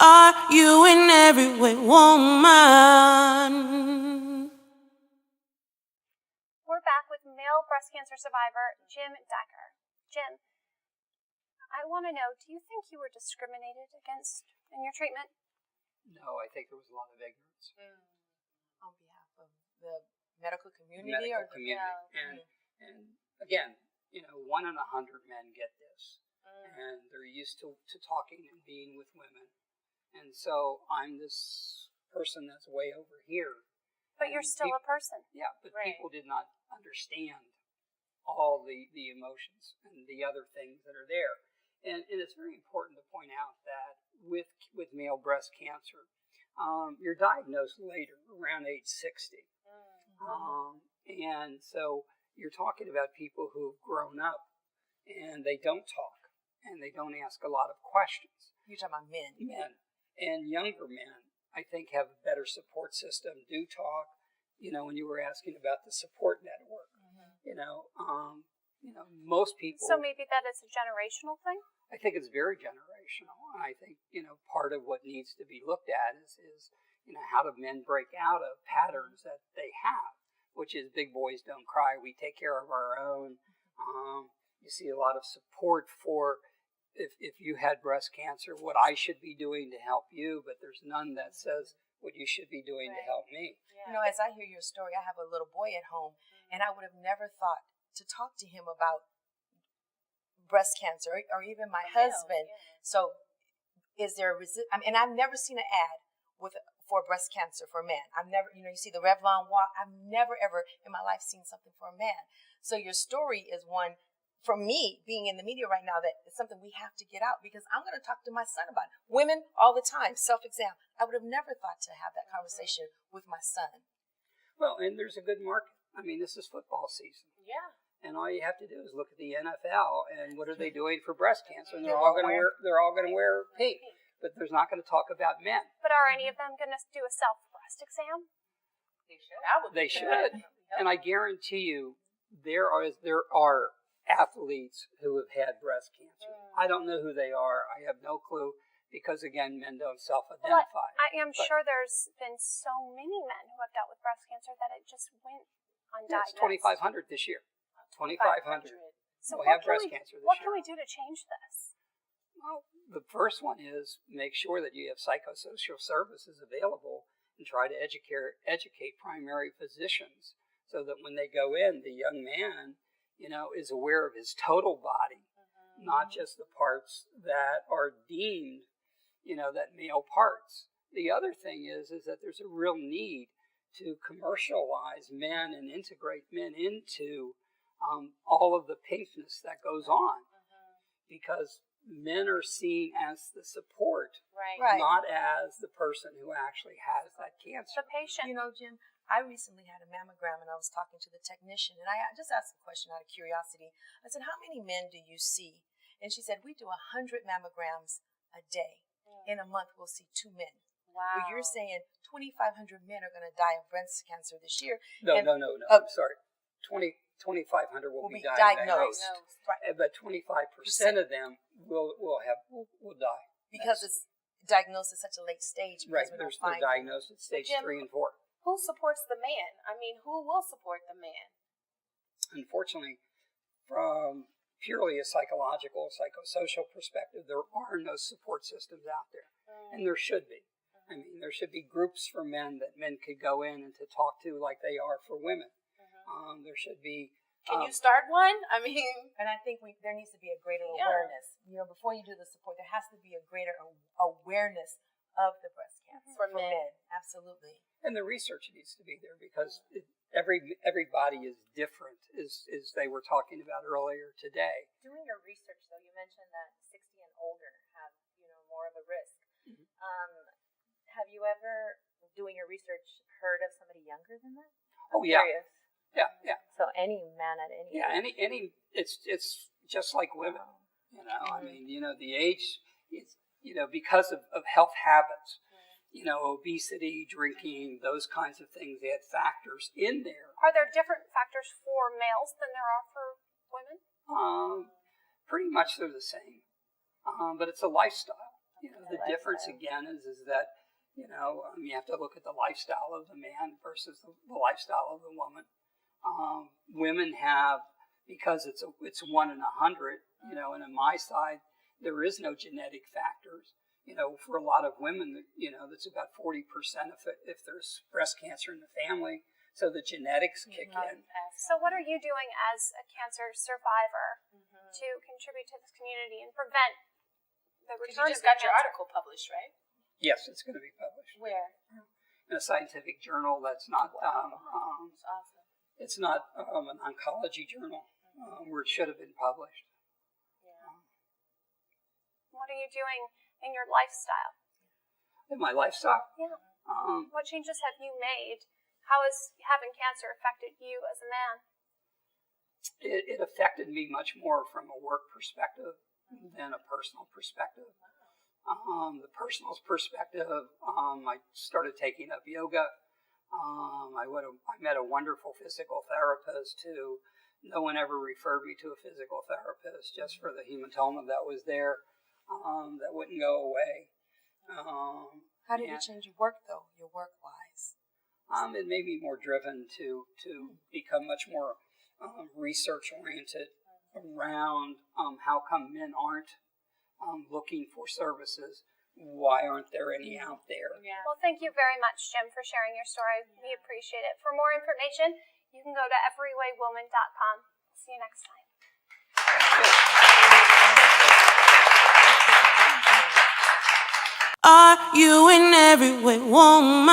Are you in every way, woman? We're back with male breast cancer survivor Jim Decker. Jim, I want to know, do you think you were discriminated against in your treatment? No, I think there was a lot of ignorance. On behalf of the medical community? And again, 1 in 100 men get this. And they're used to talking and being with women. And so I'm this person that's way over here. But you're still a person. Yeah, but people did not understand all the emotions and the other things that are there. And it's very important to point out that with male breast cancer, you're diagnosed later, around age 60. And so you're talking about people who've grown up and they don't talk and they don't ask a lot of questions. You're talking about men. Men. And younger men, I think, have a better support system, do talk. When you were asking about the support network, most people. So maybe that is a generational thing? I think it's very generational. I think, part of what needs to be looked at is how do men break out of patterns that they have, which is big boys don't cry. We take care of our own. You see a lot of support for if you had breast cancer, what I should be doing to help you, but there's none that says what you should be doing to help me. Yeah. As I hear your story, I have a little boy at home, and I would have never thought to talk to him about breast cancer or even my husband. Yeah. So is there and I've never seen an ad for breast cancer for men. I've never, you see the Revlon walk. I've never ever in my life seen something for a man. So your story is one, for me, being in the media right now, that it's something we have to get out, because I'm going to talk to my son about it. Women all the time, self-exam. I would have never thought to have that conversation with my son. Well, and there's a good market. This is football season. Yeah. And all you have to do is look at the NFL and what are they doing for breast cancer? And they're all going to wear pink, but there's not going to talk about men. But are any of them going to do a self-breast exam? They should. And I guarantee you, there are athletes who have had breast cancer. I don't know who they are. I have no clue, because again, men don't self-identify. Well, I am sure there's been so many men who have dealt with breast cancer that it just went undiagnosed. It's 2,500 this year. 2,500 So will have breast cancer this year. What can we do to change this? Well, the first one is make sure that you have psychosocial services available and try to educate primary physicians so that when they go in, the young man, is aware of his total body, not just the parts that are deemed, that male parts. The other thing is that there's a real need to commercialize men and integrate men into all of the pinkness that goes on, because men are seen as the support, not as the person who actually has that cancer. The patient. Jim, I recently had a mammogram, and I was talking to the technician, and I just asked a question out of curiosity. I said, how many men do you see? And she said, we do 100 mammograms a day. In a month, we'll see 2 men. Wow. But you're saying 2,500 men are going to die of breast cancer this year. No. I'm sorry. 2,500 will be diagnosed. Right. But 25% of them will die. Because it's diagnosed at such a late stage. Right, they're diagnosed at stage 3 and 4. Who supports the man? Who will support the man? Unfortunately, from purely a psychological, psychosocial perspective, there are no support systems out there. And there should be. There should be groups for men that men could go in and to talk to like they are for women. There should be... Can you start one? And I think there needs to be a greater awareness. Before you do the support, there has to be a greater awareness of the breast cancer for men. Absolutely. And the research needs to be there, because every body is different, as they were talking about earlier today. Doing your research, though, you mentioned that 60 and older have, more of a risk. Have you ever, doing your research, heard of somebody younger than that? Curious. Yeah. So any man at any age. any. It's just like women. The age is, because of health habits. Obesity, drinking, those kinds of things, they had factors in there. Are there different factors for males than there are for women? Pretty much they're the same. But it's a lifestyle. The difference again is that, you have to look at the lifestyle of the man versus the lifestyle of the woman. Women have, because it's 1 in 100, and on my side, there is no genetic factors. For a lot of women, that's about 40% if there's breast cancer in the family. So the genetics kick in. So what are you doing as a cancer survivor to contribute to this community and prevent the return You just of got your cancer? article published, right? Yes, it's going to be published Where? in a scientific journal that's not It's awesome. it's not an oncology journal where it should have been published. What are you doing in your lifestyle? In my lifestyle, Yeah. What changes have you made? How has having cancer affected you as a man? it affected me much more from a work perspective than a personal perspective. The personal perspective, I started taking up yoga. I met a wonderful physical therapist who no one ever referred me to a physical therapist just for the hematoma that was there that wouldn't go away. How did it change your work, though, your work-wise? It made me more driven to become much more research-oriented around how come men aren't looking for services. Why aren't there any out there? Yeah. Well, thank you very much, Jim, for sharing your story. We appreciate it. For more information, you can go to everywaywoman.com. See you next time. Are you in every way woman?